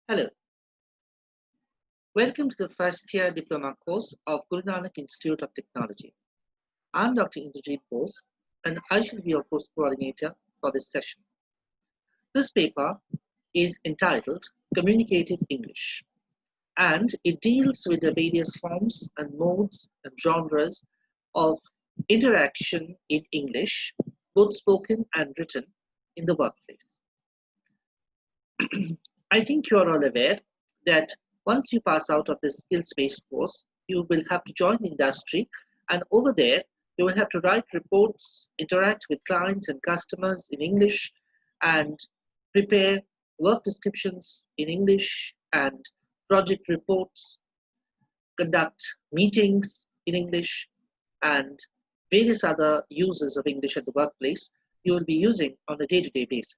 Hello, welcome to the first year diploma course of Guru Nanak Institute of Technology. I'm Dr. Indrajit Bose and I shall be your course coordinator for this session. This paper is entitled Communicative English and it deals with the various forms and modes and genres of interaction in English, both spoken and written, in the workplace. I think you're all aware that once you pass out of this skills-based course, you will have to join the industry, and over there, you will have to write reports, interact with clients and customers in English, and prepare work descriptions in English and project reports, conduct meetings in English, and various other uses of English at the workplace you will be using on a day-to-day basis.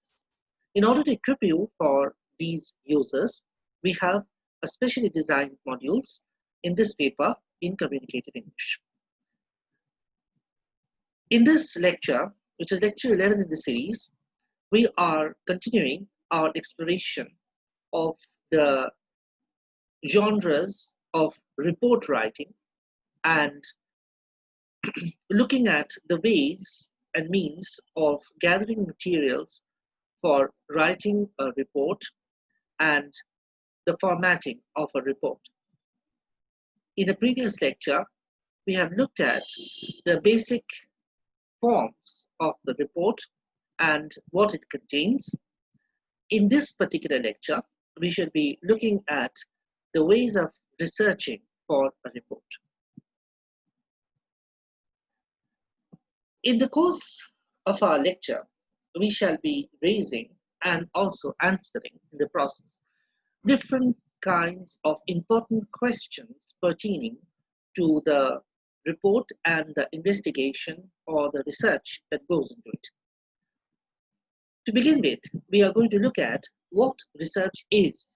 In order to equip you for these users, we have a specially designed modules in this paper in Communicative English. In this lecture, which is lecture 11 in the series, we are continuing our exploration of the genres of report writing and looking at the ways and means of gathering materials for writing a report and the formatting of a report. In a previous lecture, we have looked at the basic forms of the report and what it contains. In this particular lecture, we shall be looking at the ways of researching for a report. In the course of our lecture, we shall be raising and also answering in the process different kinds of important questions pertaining to the report and the investigation or the research that goes into it. To begin with, we are going to look at what research is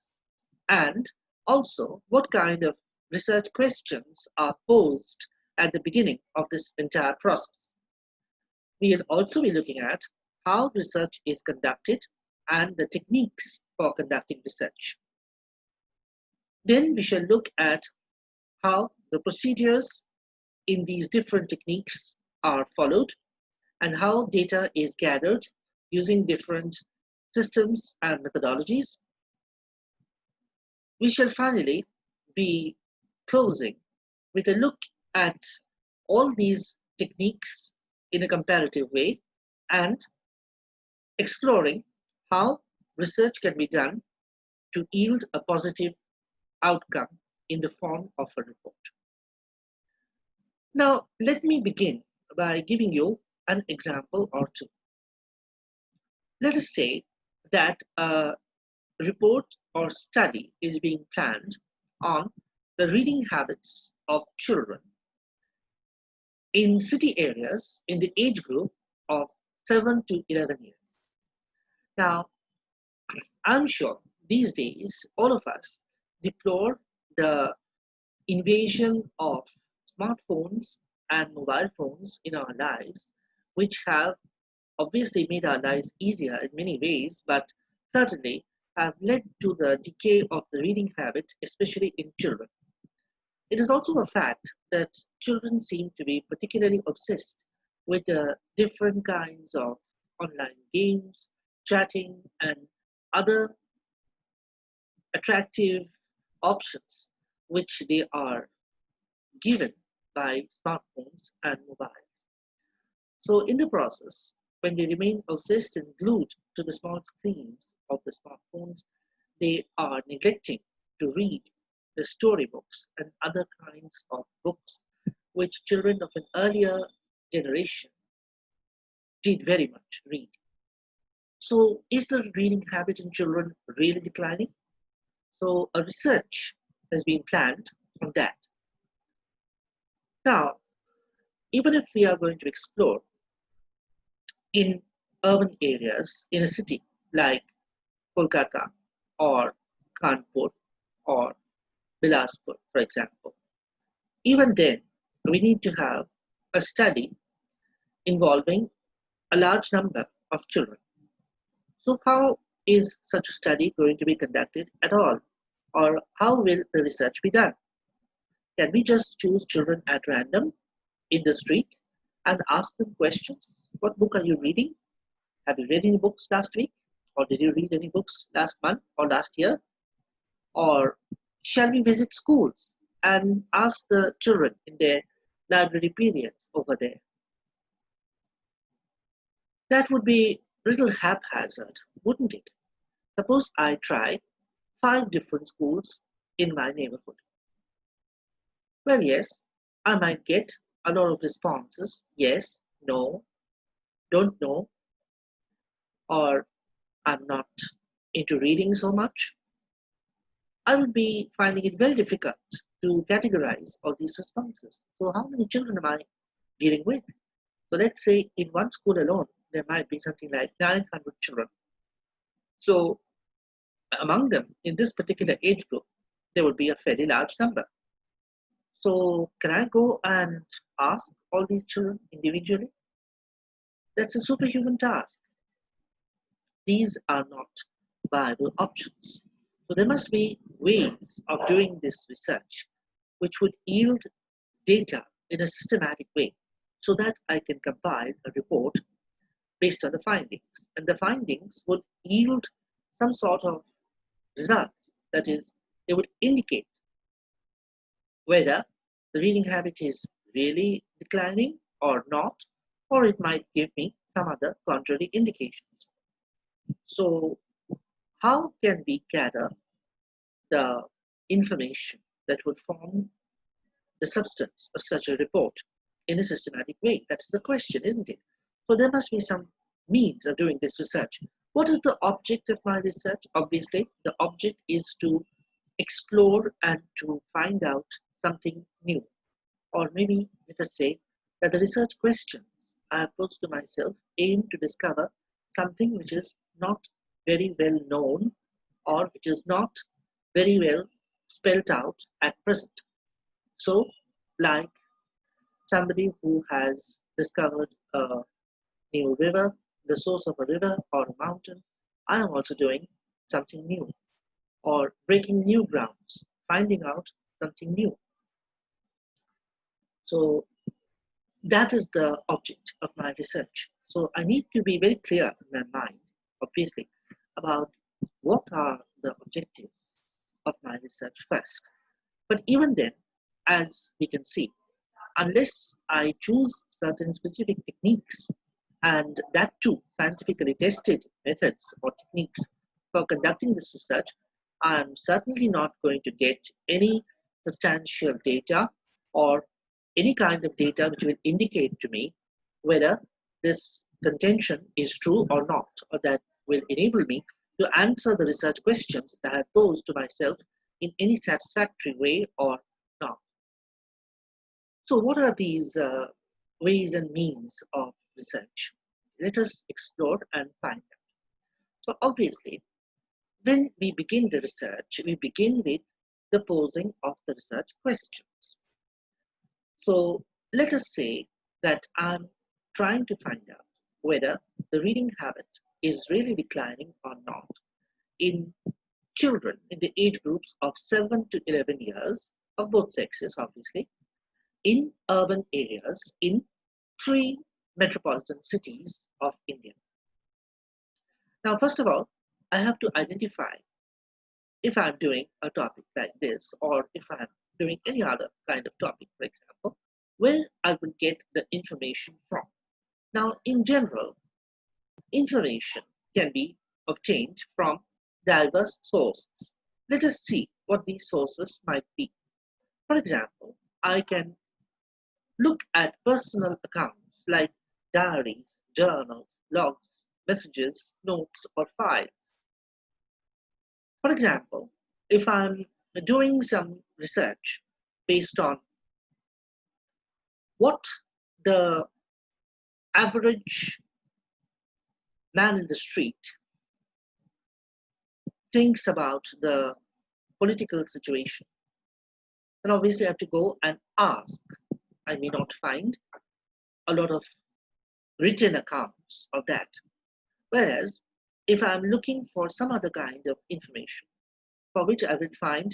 and also what kind of research questions are posed at the beginning of this entire process. We will also be looking at how research is conducted and the techniques for conducting research. Then we shall look at how the procedures in these different techniques are followed and how data is gathered using different systems and methodologies. We shall finally be closing with a look at all these techniques in a comparative way and exploring how research can be done to yield a positive outcome in the form of a report. Now, let me begin by giving you an example or two. Let us say that a report or study is being planned on the reading habits of children in city areas in the age group of 7 to 11 years. Now, I'm sure these days all of us deplore the invasion of smartphones and mobile phones in our lives, which have obviously made our lives easier in many ways, but certainly have led to the decay of the reading habit, especially in children. It is also a fact that children seem to be particularly obsessed with the different kinds of online games, chatting, and other attractive options which they are given by smartphones and mobiles. So in the process, when they remain obsessed and glued to the small screens of the smartphones, they are neglecting to read the storybooks and other kinds of books which children of an earlier generation did very much read. So is the reading habit in children really declining? So a research has been planned on that. Now, even if we are going to explore in urban areas in a city like Kolkata or Kanpur or Bilaspur, for example, even then we need to have a study involving a large number of children. So how is such a study going to be conducted at all? Or how will the research be done? Can we just choose children at random in the street and ask them questions? What book are you reading? Have you read any books last week? Or did you read any books last month or last year? Or shall we visit schools and ask the children in their library periods over there? That would be a little haphazard, wouldn't it? Suppose I try 5 different schools in my neighborhood. Well, yes, I might get a lot of responses: yes, no, don't know, or I'm not into reading so much. I would be finding it very difficult to categorize all these responses. So, how many children am I dealing with? So, let's say in one school alone, there might be something like 900 children. So, among them, in this particular age group, there would be a fairly large number. So, can I go and ask all these children individually? That's a superhuman task. These are not viable options. So there must be ways of doing this research which would yield data in a systematic way so that I can compile a report based on the findings. And the findings would yield some sort of results. That is, they would indicate whether the reading habit is really declining or not, or it might give me some other contrary indications. So, how can we gather the information that would form the substance of such a report in a systematic way? That's the question, isn't it? So, there must be some means of doing this research. What is the object of my research? Obviously, the object is to explore and to find out something new. Or maybe let us say that the research questions I pose to myself aim to discover something which is not very well known or which is not very well spelled out at present. So, like somebody who has discovered a new river, the source of a river or a mountain, I am also doing something new, or breaking new grounds, finding out something new. So, that is the object of my research. So I need to be very clear in my mind, obviously, about what are the objectives of my research first. But even then, as we can see, unless I choose certain specific techniques, and that too scientifically tested methods or techniques for conducting this research, I'm certainly not going to get any substantial data or any kind of data which will indicate to me whether this contention is true or not, or that will enable me to answer the research questions that I have posed to myself in any satisfactory way or not. So, what are these ways and means of research? Let us explore and find out. So, obviously, when we begin the research, we begin with the posing of the research questions. So, let us say that I'm trying to find out whether the reading habit is really declining or not in children in the age groups of 7 to 11 years of both sexes, obviously, in urban areas in 3 metropolitan cities of India. Now, first of all, I have to identify if I'm doing a topic like this, or if I'm doing any other kind of topic, for example, where I will get the information from. Now, in general, information can be obtained from diverse sources. Let us see what these sources might be. For example, I can look at personal accounts like diaries, journals, logs, messages, notes, or files. For example, if I'm doing some research based on what the average man in the street thinks about the political situation, then obviously I have to go and ask. I may not find a lot of written accounts of that. Whereas if I'm looking for some other kind of information for which I will find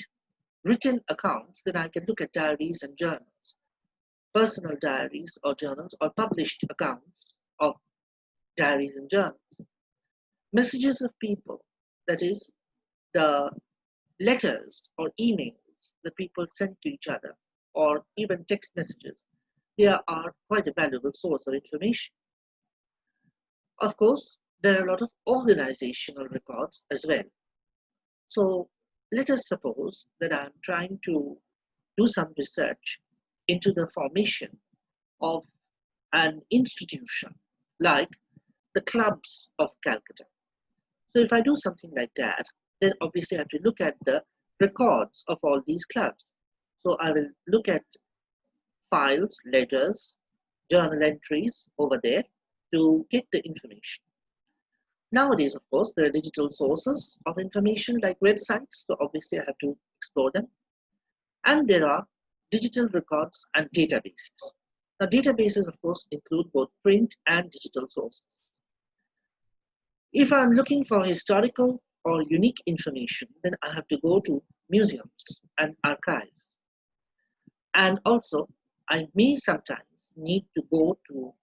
written accounts, then I can look at diaries and journals, personal diaries or journals, or published accounts of diaries and journals. Messages of people, that is, the letters or emails that people send to each other, or even text messages, they are quite a valuable source of information. Of course, there are a lot of organizational records as well. So let us suppose that I'm trying to do some research into the formation of an institution like the clubs of Calcutta. So if I do something like that, then obviously I have to look at the records of all these clubs. So I will look at files, ledgers, journal entries over there to get the information. Nowadays, of course, there are digital sources of information like websites, so obviously I have to explore them. And there are digital records and databases. Now, databases, of course, include both print and digital sources. If I'm looking for historical or unique information, then I have to go to museums and archives. And also, I may sometimes need to go to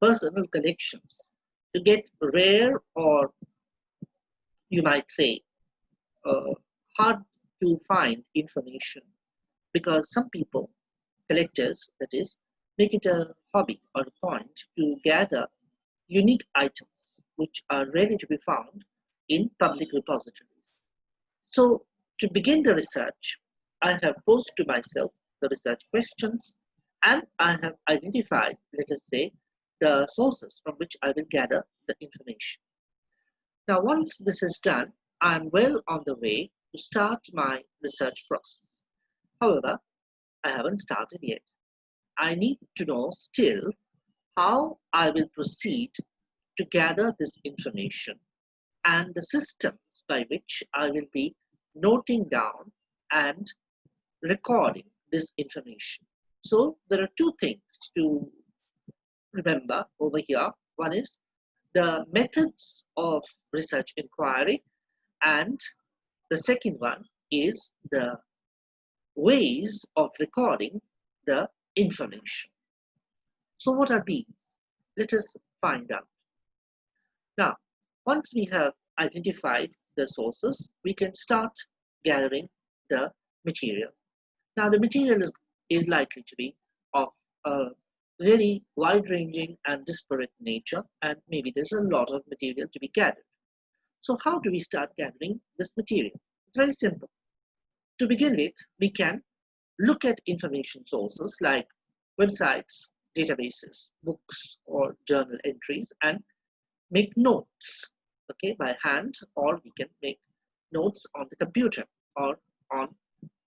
personal collections to get rare, or you might say hard to find information, because some people, collectors that is, make it a hobby or a point to gather unique items which are rarely to be found in public repositories. So to begin the research, I have posed to myself the research questions, and I have identified, let us say, the sources from which I will gather the information. Now, once this is done, I am well on the way to start my research process. However, I haven't started yet. I need to know still how I will proceed to gather this information and the systems by which I will be noting down and recording this information. So there are two things to remember over here. One is the methods of research inquiry, and the second one is the ways of recording the information. So what are these? Let us find out. Now, once we have identified the sources, we can start gathering the material. Now, the material is likely to be of a very wide-ranging and disparate nature, and maybe there's a lot of material to be gathered. So how do we start gathering this material? It's very simple. To begin with, we can look at information sources like websites, databases, books, or journal entries, and make notes, okay, by hand, or we can make notes on the computer or on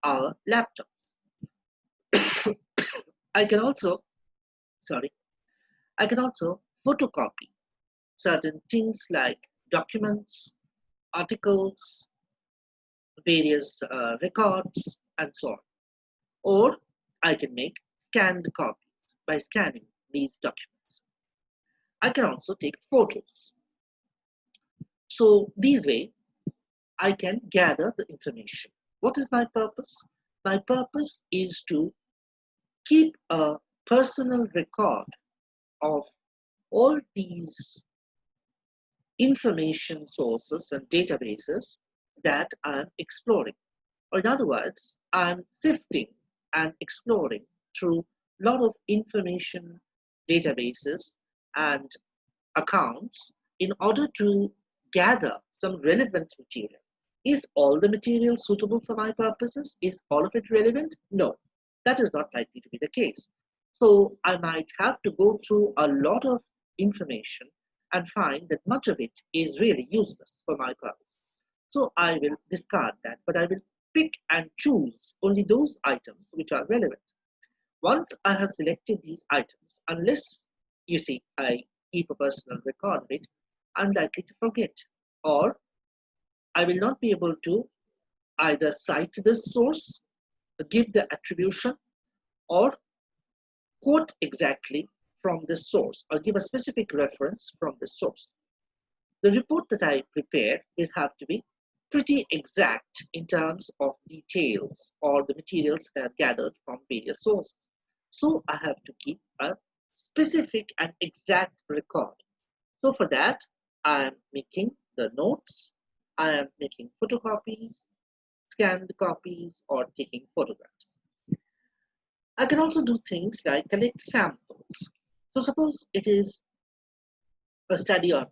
our laptops. I can also photocopy certain things like documents, articles, various records, and so on. Or I can make scanned copies by scanning these documents. I can also take photos. So these way, I can gather the information. What is my purpose? My purpose is to keep a personal record of all these information sources and databases that I'm exploring. Or in other words, I'm sifting and exploring through a lot of information databases and accounts in order to gather some relevant material. Is all the material suitable for my purposes? Is all of it relevant? No, that is not likely to be the case. So I might have to go through a lot of information and find that much of it is really useless for my purpose. So I will discard that, but I will pick and choose only those items which are relevant. Once I have selected these items, unless you see I keep a personal record of it, I'm likely to forget, or I will not be able to either cite this source, give the attribution, or quote exactly from this source, or give a specific reference from this source. the report that I prepare will have to be pretty exact in terms of details or the materials that I've gathered from various sources. So I have to keep a specific and exact record. So for that, I am making the notes, I am making photocopies, scanned copies, or taking photographs. I can also do things like collect samples. So suppose it is a study on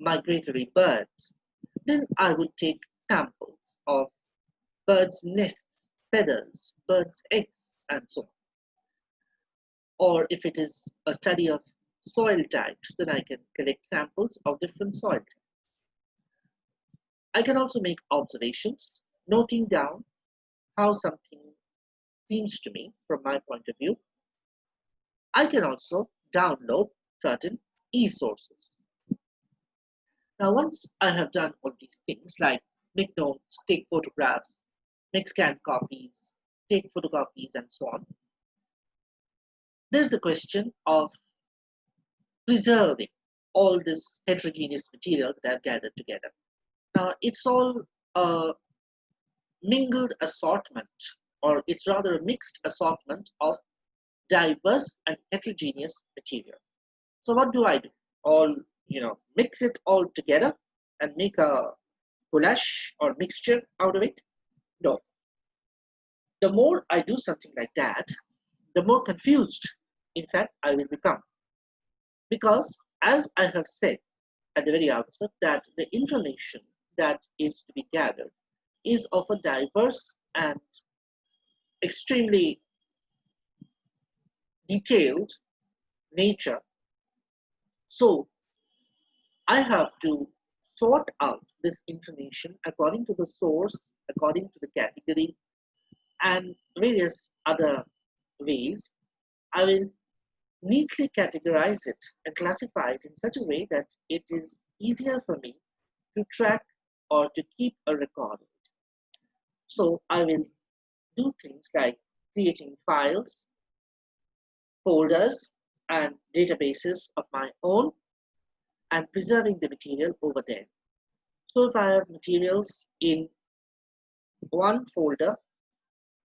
migratory birds, then I would take samples of birds' nests, feathers, birds' eggs, and so on. Or if it is a study of soil types, then I can collect samples of different soil types. I can also make observations, noting down how something seems to me from my point of view. I can also download certain e-sources. Now, once I have done all these things like make notes, take photographs, make scanned copies, take photocopies, and so on, there's the question of preserving all this heterogeneous material that I've gathered together. Now, it's all a mingled assortment, or it's rather a mixed assortment of diverse and heterogeneous material. So what do I do? All, mix it all together and make a goulash or mixture out of it? No. The more I do something like that, the more confused, in fact, I will become. Because, as I have said at the very outset, that the information that is to be gathered is of a diverse and extremely detailed nature. So, I have to sort out this information according to the source, according to the category, and various other ways. I will neatly categorize it and classify it in such a way that it is easier for me to track or to keep a record of it. So I will do things like creating files, folders, and databases of my own and preserving the material over there. So if I have materials in one folder,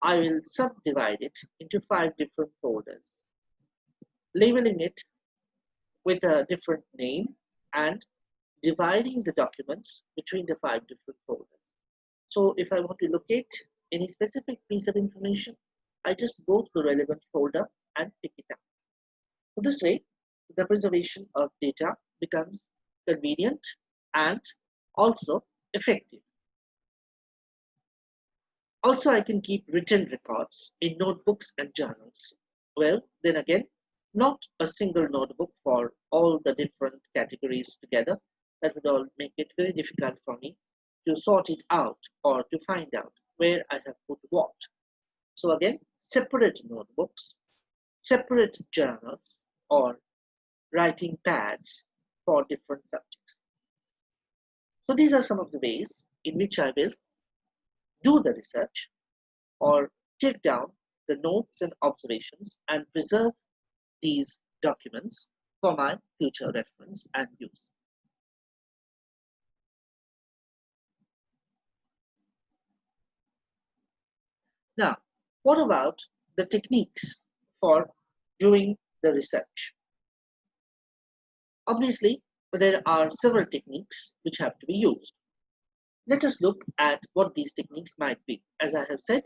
I will subdivide it into 5 different folders, labeling it with a different name and dividing the documents between the 5 different folders. So if I want to locate any specific piece of information, I just go to the relevant folder and pick it up. So this way, the preservation of data becomes convenient and also effective. Also, I can keep written records in notebooks and journals. Well, then again, not a single notebook for all the different categories together. That would all make it very difficult for me to sort it out or to find out where I have put what. So again, separate notebooks, separate journals, or writing pads for different subjects. So these are some of the ways in which I will do the research or take down the notes and observations and preserve these documents for my future reference and use. Now, what about the techniques for doing the research? Obviously, there are several techniques which have to be used. Let us look at what these techniques might be. As I have said,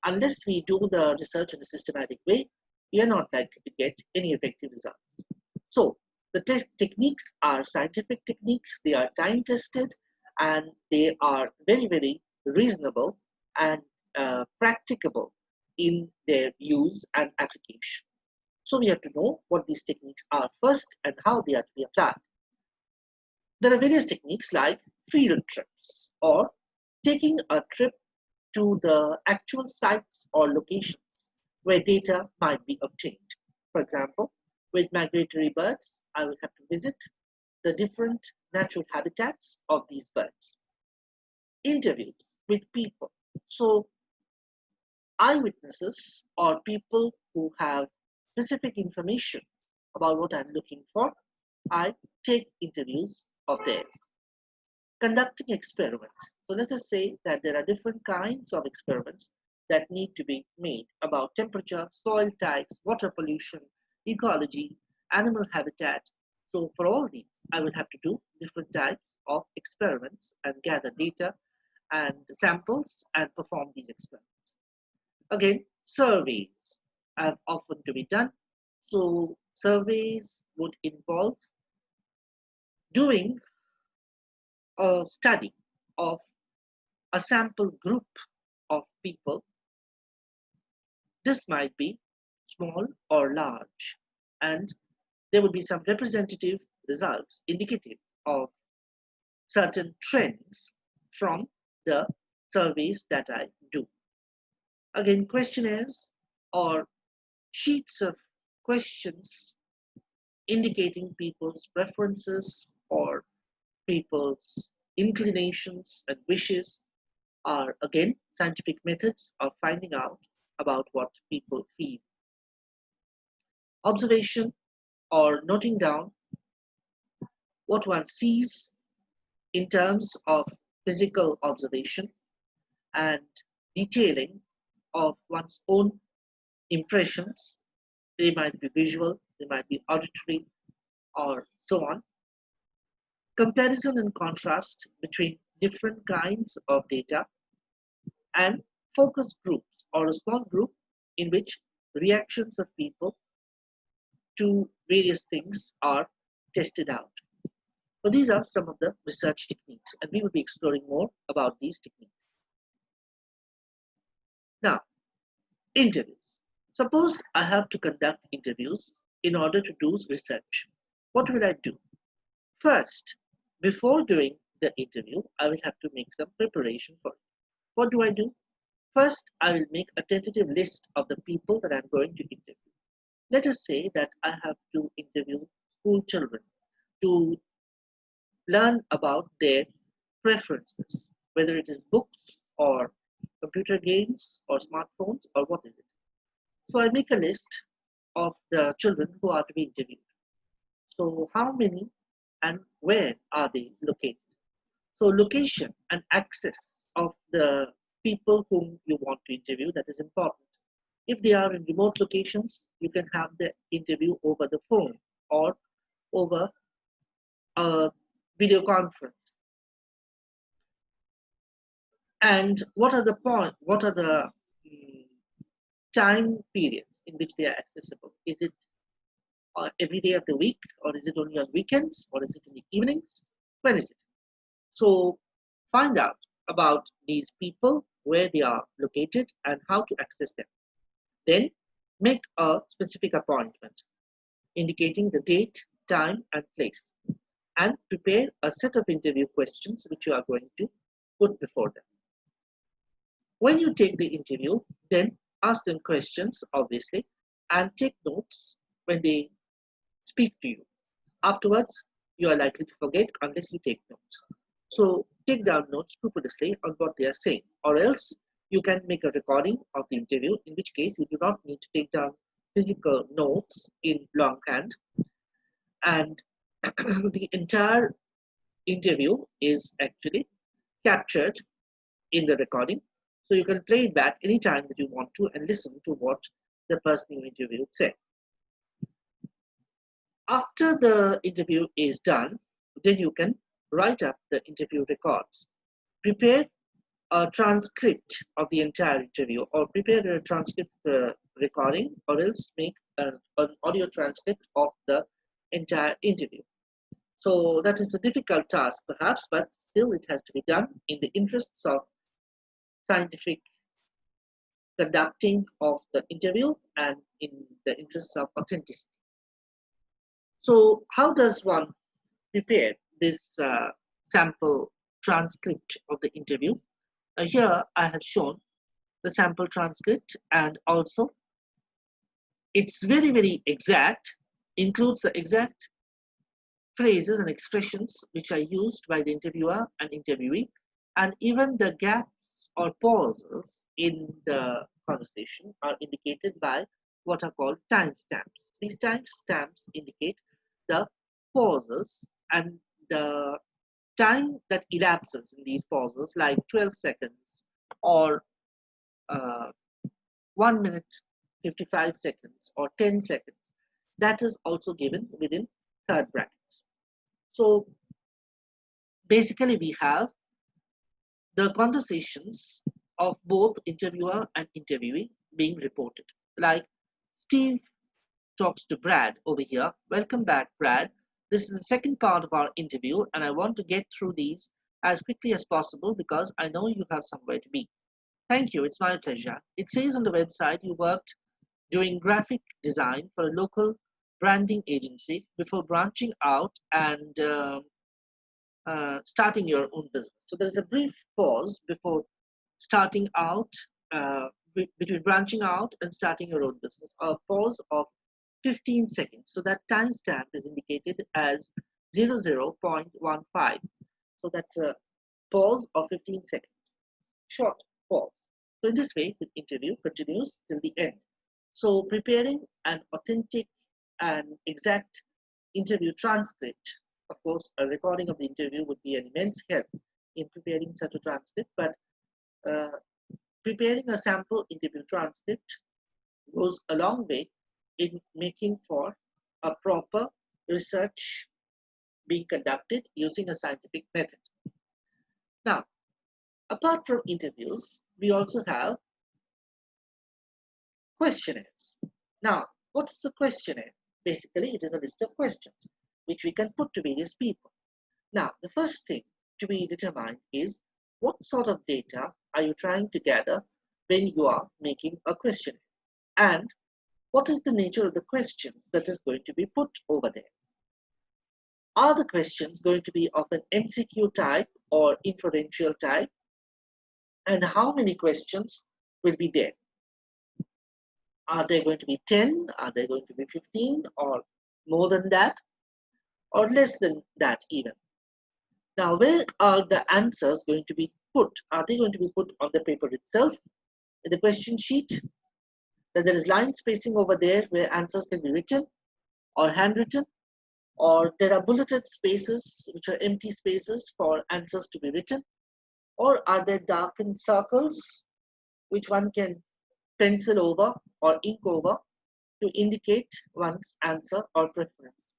unless we do the research in a systematic way, we are not likely to get any effective results. So, the techniques are scientific techniques, they are time tested, and they are very, very reasonable and practicable in their use and application. So we have to know what these techniques are first and how they are to be applied. There are various techniques like field trips or taking a trip to the actual sites or locations where data might be obtained. For example, with migratory birds, I will have to visit the different natural habitats of these birds. Interviews with people. So eyewitnesses or people who have specific information about what I'm looking for, I take interviews of theirs. conducting experiments. So let us say that there are different kinds of experiments that need to be made about temperature, soil types, water pollution, ecology, animal habitat. So for all these, I will have to do different types of experiments and gather data and samples and perform these experiments. Again, surveys are often to be done. So surveys would involve doing a study of a sample group of people. This might be small or large, and there would be some representative results indicative of certain trends from the surveys that I do. Again, questionnaires or sheets of questions indicating people's preferences or people's inclinations and wishes are again scientific methods of finding out about what people feel. Observation or noting down what one sees in terms of physical observation and detailing of one's own impressions. They might be visual, they might be auditory, or so on. Comparison and contrast between different kinds of data, and focus groups or a small group in which reactions of people to various things are tested out. So these are some of the research techniques, and we will be exploring more about these techniques. Now, interviews. Suppose I have to conduct interviews in order to do research. What will I do? First, before doing the interview, I will have to make some preparation for it. What do I do? First, I will make a tentative list of the people that I'm going to interview. Let us say that I have to interview school children to learn about their preferences, whether it is books or computer games or smartphones or what is it. So I make a list of the children who are to be interviewed. So how many and where are they located? So location and access of the people whom you want to interview, that is important. If they are in remote locations, you can have the interview over the phone or over a video conference. And what are the time periods in which they are accessible? Is it every day of the week, or is it only on weekends, or is it in the evenings? When is it? So find out about these people, where they are located, and how to access them. Then make a specific appointment indicating the date, time, and place, and prepare a set of interview questions which you are going to put before them. When you take the interview, then ask them questions, obviously, and take notes when they speak to you. Afterwards, you are likely to forget unless you take notes. So take down notes scrupulously on what they are saying, or else you can make a recording of the interview, in which case you do not need to take down physical notes in longhand. And the entire interview is actually captured in the recording. So you can play it back anytime that you want to and listen to what the person you interviewed said. After the interview is done, then you can write up the interview records. Prepare a transcript of the entire interview, or prepare a transcript recording, or else make an audio transcript of the entire interview. So that is a difficult task perhaps, but still it has to be done in the interests of scientific conducting of the interview and in the interests of authenticity. So how does one prepare this sample transcript of the interview? Here I have shown the sample transcript, and also it's very, very exact, includes the exact phrases and expressions which are used by the interviewer and interviewee, and even the gaps or pauses in the conversation are indicated by what are called timestamps. These timestamps indicate the pauses and the time that elapses in these pauses, like 12 seconds or uh, 1 minute 55 seconds or 10 seconds, that is also given within third brackets. So basically we have the conversations of both interviewer and interviewee being reported. Like Steve talks to Brad over here. Welcome back, Brad. This is the second part of our interview, and I want to get through these as quickly as possible because I know you have somewhere to be. Thank you, it's my pleasure. It says on the website you worked doing graphic design for a local branding agency before branching out and starting your own business. So there's a brief pause before starting out, between branching out and starting your own business, a pause of 15 seconds. So that timestamp is indicated as 00.15. So that's a pause of 15 seconds, short pause. So in this way, the interview continues till the end. So preparing an authentic and exact interview transcript, of course, a recording of the interview would be an immense help in preparing such a transcript, but uh, preparing a sample interview transcript goes a long way in making for a proper research being conducted using a scientific method. Now, apart from interviews, we also have questionnaires. Now, what is a questionnaire? Basically, it is a list of questions which we can put to various people. Now, the first thing to be determined is what sort of data are you trying to gather when you are making a questionnaire? And what is the nature of the questions that is going to be put over there? Are the questions going to be of an MCQ type or inferential type? And how many questions will be there? Are there going to be 10? Are there going to be 15 or more than that or less than that even? Now, where are the answers going to be put? Are they going to be put on the paper itself, in the question sheet? That there is line spacing over there where answers can be written or handwritten, or there are bulleted spaces which are empty spaces for answers to be written, or are there darkened circles which one can pencil over or ink over to indicate one's answer or preference?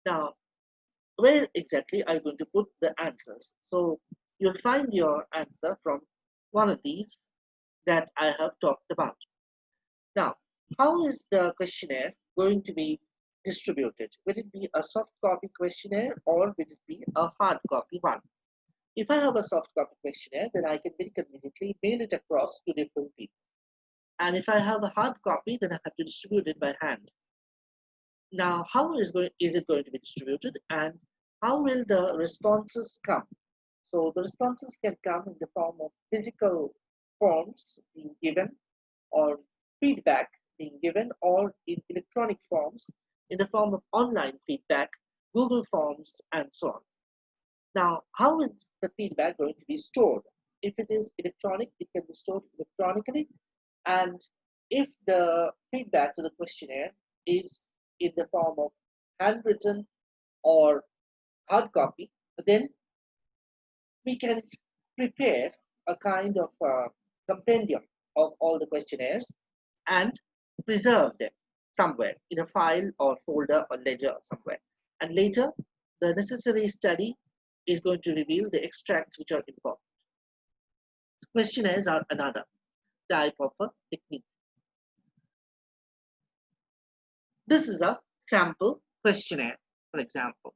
Now, where exactly are you going to put the answers? So you'll find your answer from one of these that I have talked about. Now, how is the questionnaire going to be distributed? Will it be a soft copy questionnaire or will it be a hard copy one? If I have a soft copy questionnaire, then I can very conveniently mail it across to different people. And if I have a hard copy, then I have to distribute it by hand. Now, how is it going to be distributed and how will the responses come? So the responses can come in the form of physical forms being given or feedback being given or in electronic forms in the form of online feedback, Google Forms, and so on. Now, how is the feedback going to be stored? If it is electronic, it can be stored electronically. And if the feedback to the questionnaire is in the form of handwritten or hard copy, then we can prepare a kind of compendium of all the questionnaires and preserve them somewhere in a file or folder or ledger somewhere. And later, the necessary study is going to reveal the extracts which are important. Questionnaires are another type of a technique. This is a sample questionnaire, for example.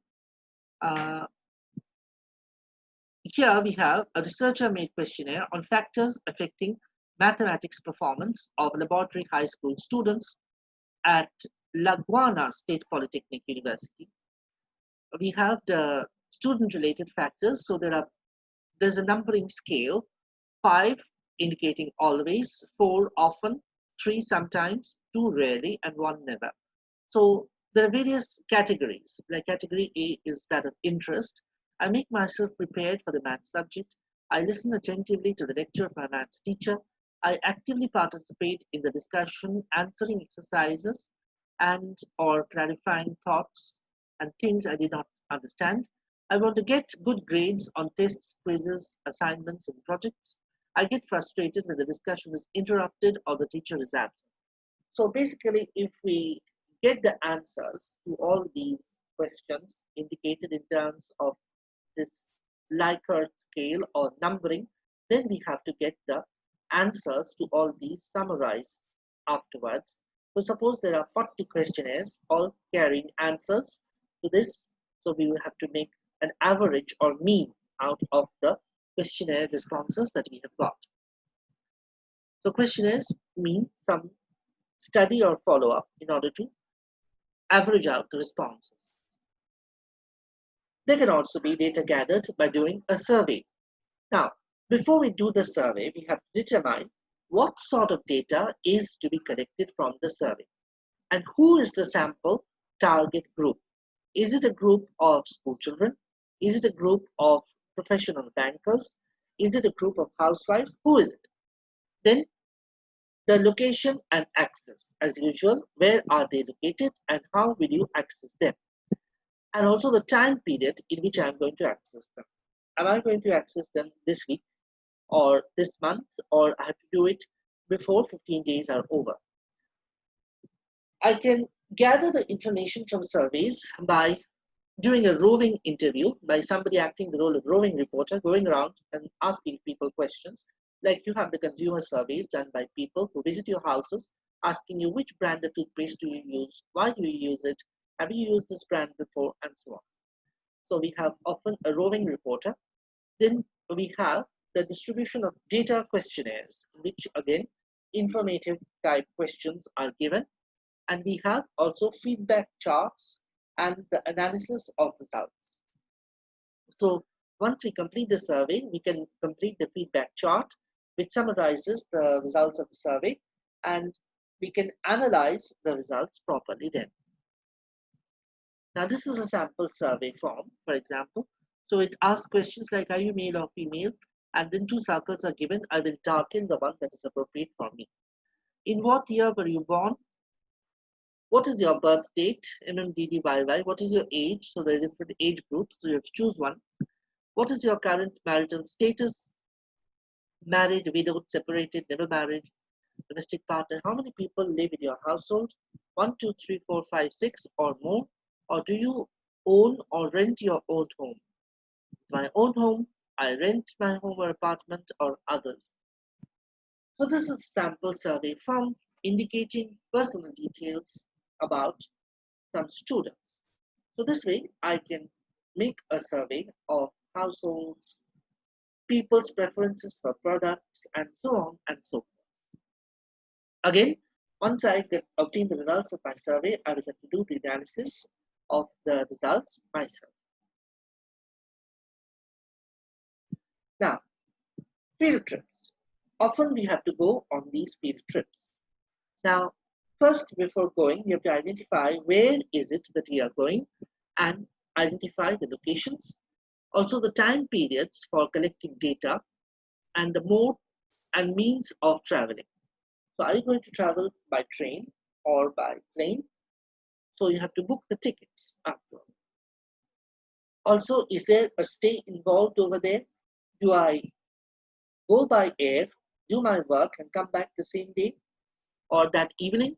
Here we have a researcher-made questionnaire on factors affecting mathematics performance of laboratory high school students at La Guana State Polytechnic University. We have the student-related factors, so there's a numbering scale, 5 indicating always, 4 often, 3 sometimes, 2 rarely, and 1 never. So there are various categories. Like category A is that of interest. I make myself prepared for the maths subject. I listen attentively to the lecture of my maths teacher. I actively participate in the discussion, answering exercises, and or clarifying thoughts and things I did not understand. I want to get good grades on tests, quizzes, assignments, and projects. I get frustrated when the discussion is interrupted or the teacher is absent. So basically, if we get the answers to all these questions indicated in terms of this Likert scale or numbering, then we have to get the answers to all these summarized afterwards. So suppose there are 40 questionnaires all carrying answers to this. So we will have to make an average or mean out of the questionnaire responses that we have got. So questionnaires mean some study or follow up in order to average out the responses. There can also be data gathered by doing a survey. Now, before we do the survey, we have to determine what sort of data is to be collected from the survey and who is the sample target group. Is it a group of school children? Is it a group of professional bankers? Is it a group of housewives? Who is it? Then the location and access. As usual, where are they located and how will you access them? And also the time period in which I'm going to access them. Am I going to access them this week or this month, or I have to do it before 15 days are over? I can gather the information from surveys by doing a roving interview, by somebody acting the role of roving reporter, going around and asking people questions. Like you have the consumer surveys done by people who visit your houses, asking you which brand of toothpaste do you use, why do you use it, have you used this brand before, and so on. So we have often a roving reporter. Then we have the distribution of data questionnaires, in which again informative type questions are given. And we have also feedback charts and the analysis of results. So once we complete the survey, we can complete the feedback chart, which summarizes the results of the survey, and we can analyze the results properly then. Now this is a sample survey form, for example. So it asks questions like, are you male or female? And then 2 circles are given. I will darken the one that is appropriate for me. In what year were you born? What is your birth date? MMDDYY. What is your age? So there are different age groups, so you have to choose one. What is your current marital status? Married, widowed, separated, never married, domestic partner. How many people live in your household? 1, 2, 3, 4, 5, 6 or more? Or do you own or rent your own home? My own home, I rent my home or apartment, or others. So this is sample survey form indicating personal details about some students. So this way I can make a survey of households, people's preferences for products, and so on and so forth. Again, once I obtain the results of my survey, I will have to do the analysis of the results myself. Now, field trips. Often we have to go on these field trips. Now, first, before going, you have to identify where is it that we are going and identify the locations, also the time periods for collecting data, and the mode and means of traveling. So are you going to travel by train or by plane? So you have to book the tickets after. Also, is there a stay involved over there? Do I go by air, do my work, and come back the same day or that evening?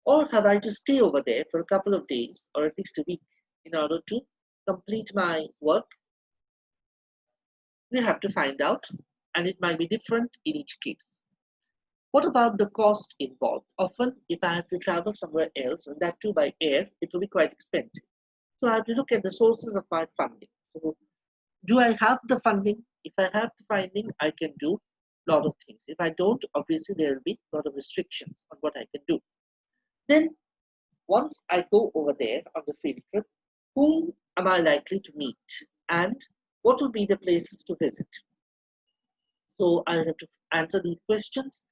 Or have I to stay over there for a couple of days or at least a week in order to complete my work? We have to find out, and it might be different in each case. What about the cost involved? Often, if I have to travel somewhere else, and that too by air, it will be quite expensive. So I have to look at the sources of my funding. So do I have the funding? If I have the funding, I can do a lot of things. If I don't, obviously there will be a lot of restrictions on what I can do. Then once I go over there on the field trip, whom am I likely to meet and what will be the places to visit? So I have to answer these questions,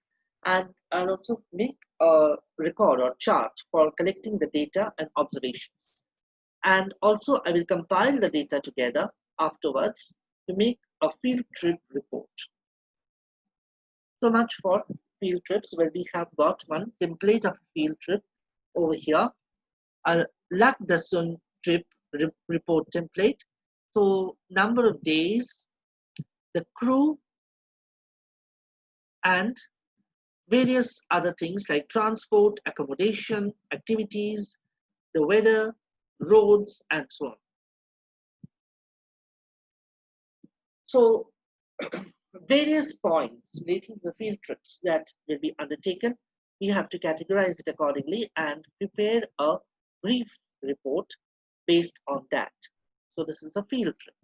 and I'll also make a record or chart for collecting the data and observations. And also I will compile the data together afterwards to make a field trip report. So much for field trips, where we have got one template of field trip over here. A Lac d'Assaun trip report template. So number of days, the crew, and various other things like transport, accommodation, activities, the weather, roads, and so on. So various points relating to the field trips that will be undertaken, we have to categorize it accordingly and prepare a brief report based on that. So this is a field trip.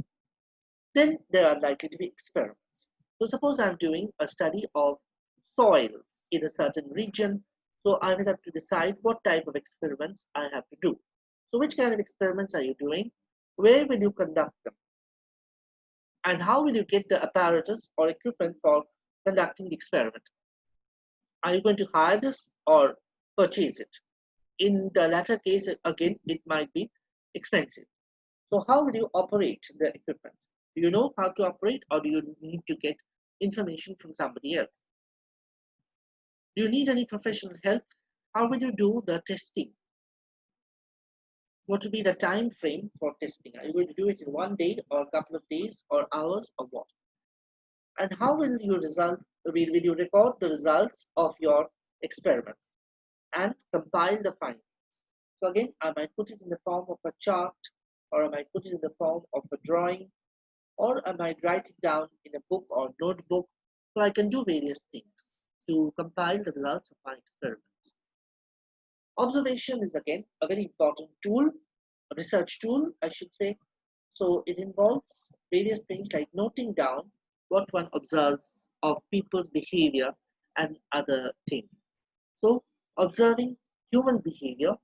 Then there are likely to be experiments. So suppose I'm doing a study of soils in a certain region. So I will have to decide what type of experiments I have to do. So which kind of experiments are you doing? Where will you conduct them? And how will you get the apparatus or equipment for conducting the experiment? Are you going to hire this or purchase it? In the latter case, again, it might be expensive. So how will you operate the equipment? Do you know how to operate, or do you need to get information from somebody else? Do you need any professional help? How will you do the testing? What will be the time frame for testing? Are you going to do it in one day or a couple of days or hours or what? And how will you record the results of your experiments and compile the findings? So again, I might put it in the form of a chart, or I might put it in the form of a drawing, or I might write it down in a book or notebook. So I can do various things to compile the results of my experiments. Observation is again a very important tool, a research tool, I should say. So it involves various things like noting down what one observes of people's behavior and other things. So observing human behavior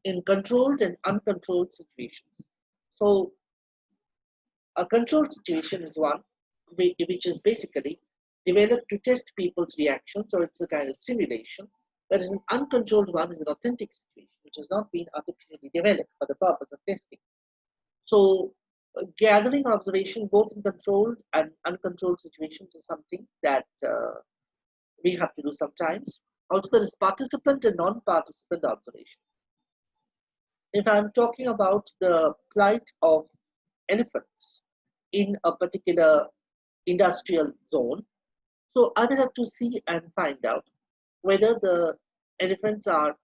in controlled and uncontrolled situations. So a controlled situation is one which is basically developed to test people's reactions, or it's a kind of simulation, whereas an uncontrolled one is an authentic situation which has not been artificially developed for the purpose of testing. So gathering observation both in controlled and uncontrolled situations is something that we have to do sometimes. Also, there is participant and non-participant observation. If I'm talking about the plight of elephants in a particular industrial zone, so I will have to see and find out whether the elephants are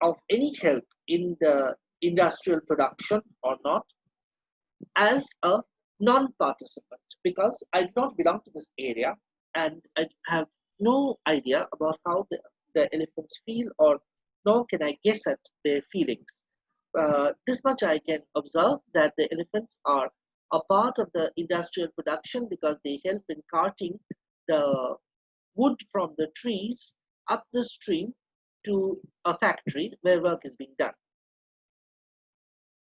of any help in the industrial production or not, as a non-participant, because I do not belong to this area and I have no idea about how the elephants feel, or nor can I guess at their feelings. This much I can observe, that the elephants are a part of the industrial production because they help in carting the wood from the trees up the stream to a factory where work is being done.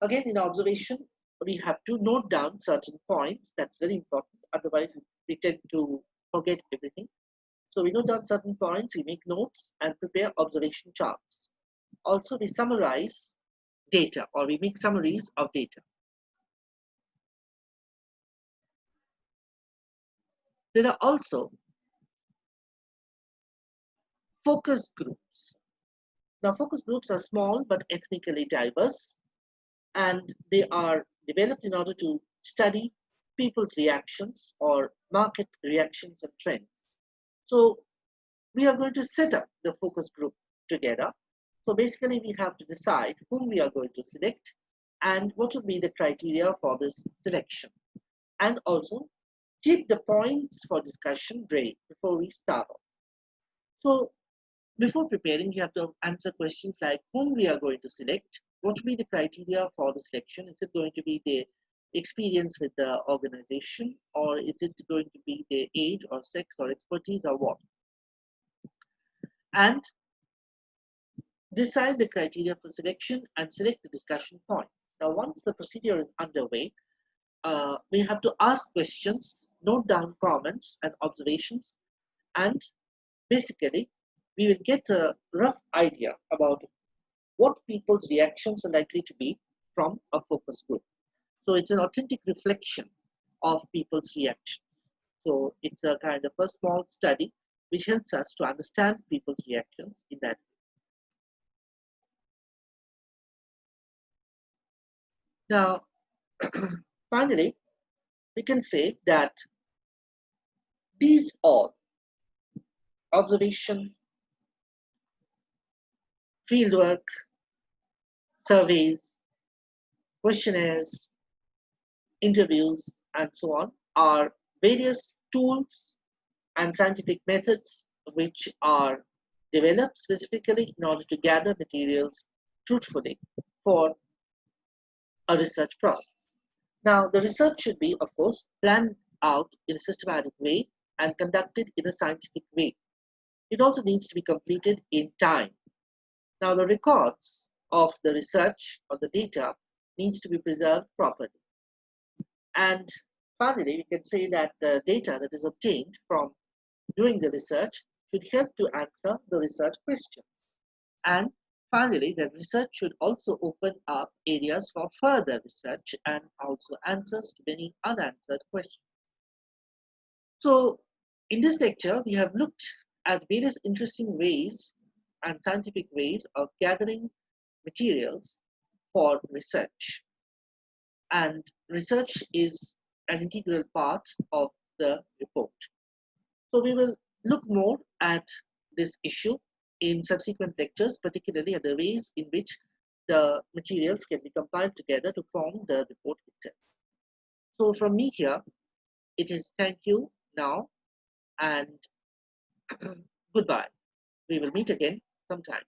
Again, in observation, we have to note down certain points. That's very important. Otherwise, we tend to forget everything. So we note down certain points, we make notes and prepare observation charts. Also, we summarize data, or we make summaries of data. There are also focus groups. Now, focus groups are small but ethnically diverse, and they are developed in order to study people's reactions or market reactions and trends. So we are going to set up the focus group together. So basically we have to decide whom we are going to select and what would be the criteria for this selection. And also keep the points for discussion ready before we start off. So before preparing, you have to answer questions like whom we are going to select, what will be the criteria for the selection? Is it going to be the experience with the organization, or is it going to be their age or sex or expertise, or what? And decide the criteria for selection and select the discussion points. Now, once the procedure is underway, we have to ask questions, note down comments and observations, and basically we will get a rough idea about what people's reactions are likely to be from a focus group. So it's an authentic reflection of people's reactions. So it's a kind of a small study which helps us to understand people's reactions in that way. Now, finally, we can say that these all observation, fieldwork, surveys, questionnaires, interviews, and so on are various tools and scientific methods which are developed specifically in order to gather materials truthfully for a research process. Now, the research should be, of course, planned out in a systematic way and conducted in a scientific way. It also needs to be completed in time. Now, the records of the research or the data needs to be preserved properly. And finally, we can say that the data that is obtained from doing the research should help to answer the research questions. And finally, the research should also open up areas for further research and also answers to many unanswered questions. So, in this lecture, we have looked at various interesting ways and scientific ways of gathering materials for research. And research is an integral part of the report. So we will look more at this issue in subsequent lectures, particularly at the ways in which the materials can be compiled together to form the report itself. So from me here, it is thank you now and goodbye. We will meet again sometime.